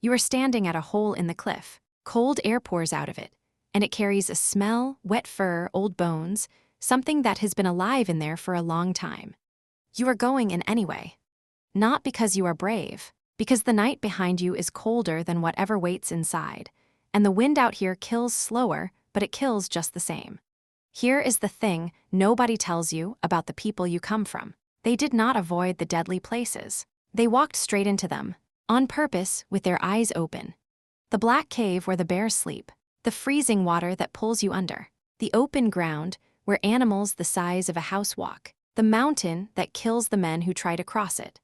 You are standing at a hole in the cliff. Cold air pours out of it, and it carries a smell, wet fur, old bones, something that has been alive in there for a long time. You are going in anyway. Not because you are brave, because the night behind you is colder than whatever waits inside, and the wind out here kills slower, but it kills just the same. Here is the thing nobody tells you about the people you come from. They did not avoid the deadly places. They walked straight into them, on purpose, with their eyes open. The black cave where the bears sleep, the freezing water that pulls you under, the open ground where animals the size of a house walk, the mountain that kills the men who try to cross it.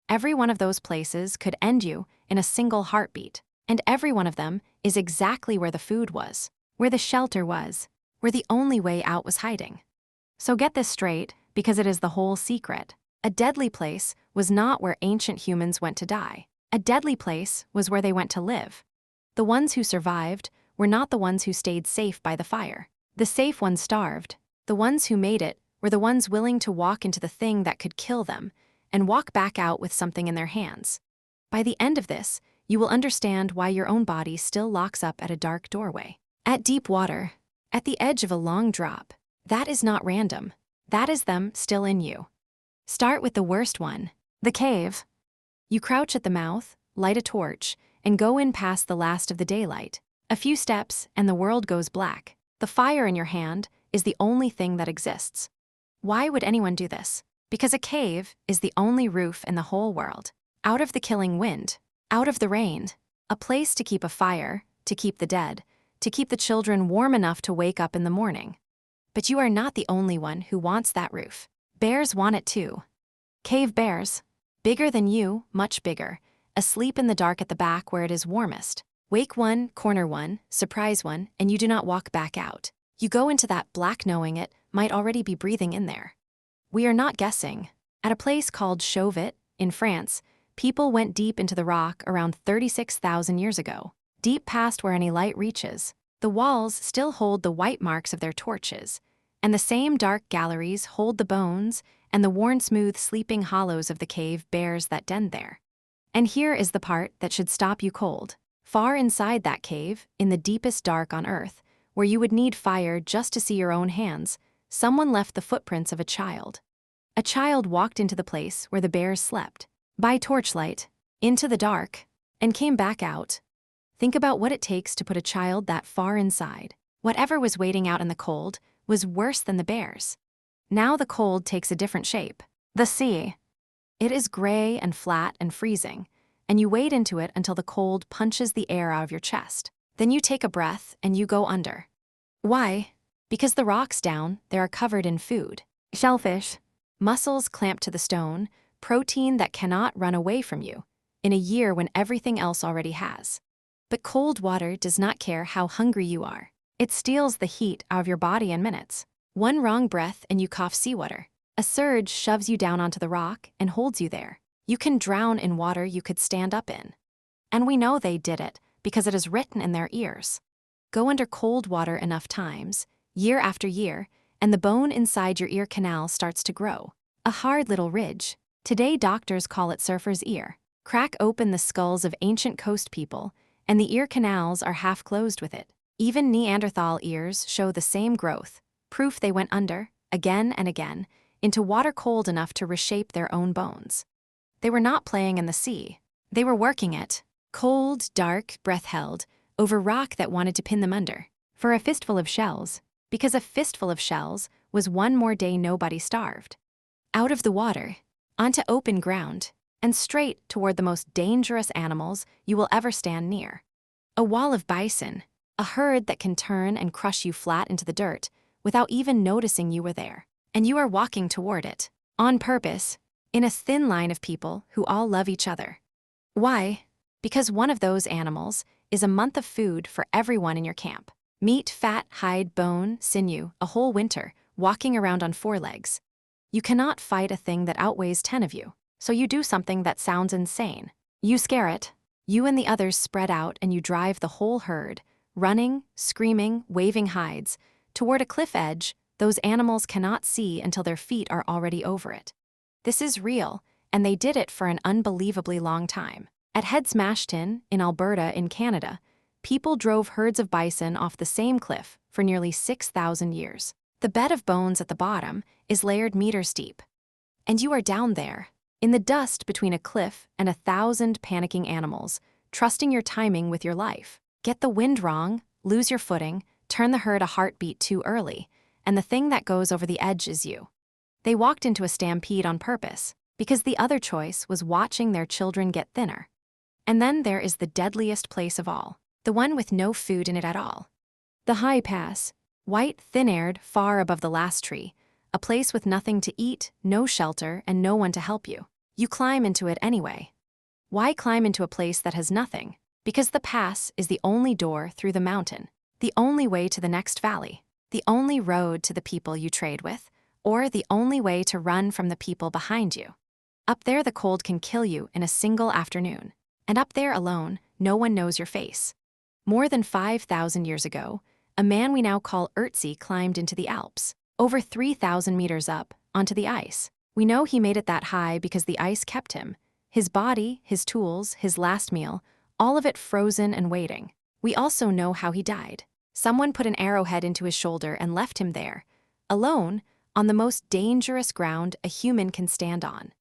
Every one of those places could end you in a single heartbeat, and every one of them is exactly where the food was, where the shelter was, where the only way out was hiding. So get this straight, because it is the whole secret. A deadly place was not where ancient humans went to die. A deadly place was where they went to live. The ones who survived were not the ones who stayed safe by the fire. The safe ones starved. The ones who made it were the ones willing to walk into the thing that could kill them and walk back out with something in their hands. By the end of this, you will understand why your own body still locks up at a dark doorway. At deep water, at the edge of a long drop. That is not random. That is them still in you. Start with the worst one, the cave. You crouch at the mouth, light a torch, and go in past the last of the daylight. A few steps, and the world goes black. The fire in your hand is the only thing that exists. Why would anyone do this? Because a cave is the only roof in the whole world. Out of the killing wind, out of the rain, a place to keep a fire, to keep the dead, to keep the children warm enough to wake up in the morning. But you are not the only one who wants that roof. Bears want it too. Cave bears, bigger than you, much bigger, asleep in the dark at the back where it is warmest. Wake one, corner one, surprise one, and you do not walk back out. You go into that black knowing it might already be breathing in there. We are not guessing. At a place called Chauvet, in France, people went deep into the rock around 36,000 years ago, deep past where any light reaches. The walls still hold the white marks of their torches, and the same dark galleries hold the bones and the worn smooth sleeping hollows of the cave bears that den there. And here is the part that should stop you cold. Far inside that cave, in the deepest dark on Earth, where you would need fire just to see your own hands, someone left the footprints of a child. A child walked into the place where the bears slept, by torchlight, into the dark, and came back out. Think about what it takes to put a child that far inside. Whatever was waiting out in the cold was worse than the bears. Now the cold takes a different shape. The sea. It is gray and flat and freezing, and you wade into it until the cold punches the air out of your chest. Then you take a breath and you go under. Why? Because the rocks down there are covered in food. Shellfish, mussels clamped to the stone, protein that cannot run away from you, in a year when everything else already has. But cold water does not care how hungry you are. It steals the heat out of your body in minutes. One wrong breath and you cough seawater. A surge shoves you down onto the rock and holds you there. You can drown in water you could stand up in. And we know they did it because it is written in their ears. Go under cold water enough times, year after year, and the bone inside your ear canal starts to grow. A hard little ridge. Today doctors call it surfer's ear. Crack open the skulls of ancient coast people, and the ear canals are half closed with it. Even Neanderthal ears show the same growth, proof they went under, again and again, into water cold enough to reshape their own bones. They were not playing in the sea. They were working it, cold, dark, breath-held, over rock that wanted to pin them under, for a fistful of shells, because a fistful of shells was one more day nobody starved. Out of the water, onto open ground, and straight toward the most dangerous animals you will ever stand near. A wall of bison, a herd that can turn and crush you flat into the dirt without even noticing you were there. And you are walking toward it, on purpose, in a thin line of people who all love each other. Why? Because one of those animals is a month of food for everyone in your camp. Meat, fat, hide, bone, sinew, a whole winter, walking around on four legs. You cannot fight a thing that outweighs 10 of you, so you do something that sounds insane. You scare it. You and the others spread out and you drive the whole herd, running, screaming, waving hides, toward a cliff edge those animals cannot see until their feet are already over it. This is real, and they did it for an unbelievably long time. At Head Smashed in Alberta in Canada, people drove herds of bison off the same cliff for nearly 6,000 years. The bed of bones at the bottom is layered meters deep. And you are down there, in the dust between a cliff and 1,000 panicking animals, trusting your timing with your life. Get the wind wrong, lose your footing, turn the herd a heartbeat too early, and the thing that goes over the edge is you. They walked into a stampede on purpose, because the other choice was watching their children get thinner. And then there is the deadliest place of all, the one with no food in it at all. The high pass, white, thin-aired, far above the last tree, a place with nothing to eat, no shelter, and no one to help you. You climb into it anyway. Why climb into a place that has nothing? Because the pass is the only door through the mountain, the only way to the next valley, the only road to the people you trade with, or the only way to run from the people behind you. Up there, the cold can kill you in a single afternoon. And up there alone, no one knows your face. More than 5,000 years ago, a man we now call Ötzi climbed into the Alps, over 3,000 meters up, onto the ice. We know he made it that high because the ice kept him. His body, his tools, his last meal, all of it frozen and waiting. We also know how he died. Someone put an arrowhead into his shoulder and left him there, alone, on the most dangerous ground a human can stand on.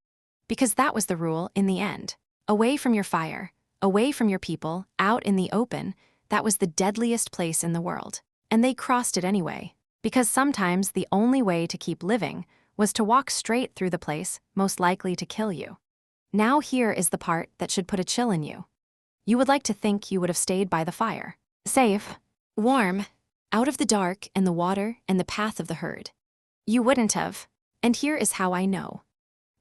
Because that was the rule in the end. Away from your fire, away from your people, out in the open, that was the deadliest place in the world. And they crossed it anyway, because sometimes the only way to keep living was to walk straight through the place most likely to kill you. Now here is the part that should put a chill in you. You would like to think you would have stayed by the fire. Safe, warm, out of the dark and the water and the path of the herd. You wouldn't have, and here is how I know.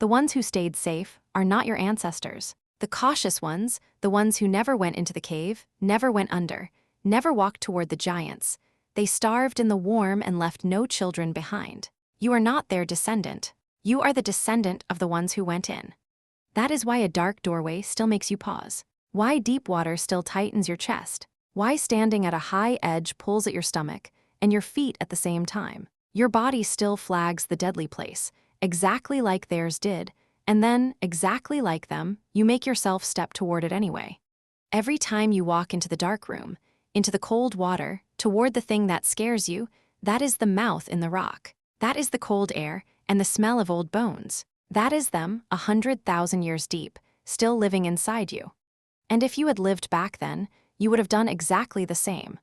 The ones who stayed safe are not your ancestors. The cautious ones, the ones who never went into the cave, never went under, never walked toward the giants. They starved in the warm and left no children behind. You are not their descendant. You are the descendant of the ones who went in. That is why a dark doorway still makes you pause. Why deep water still tightens your chest. Why standing at a high edge pulls at your stomach, and your feet at the same time. Your body still flags the deadly place, exactly like theirs did, and then, exactly like them, you make yourself step toward it anyway. Every time you walk into the dark room, into the cold water, toward the thing that scares you, that is the mouth in the rock. That is the cold air and the smell of old bones. That is them, 100,000 years deep, still living inside you. And if you had lived back then, you would have done exactly the same.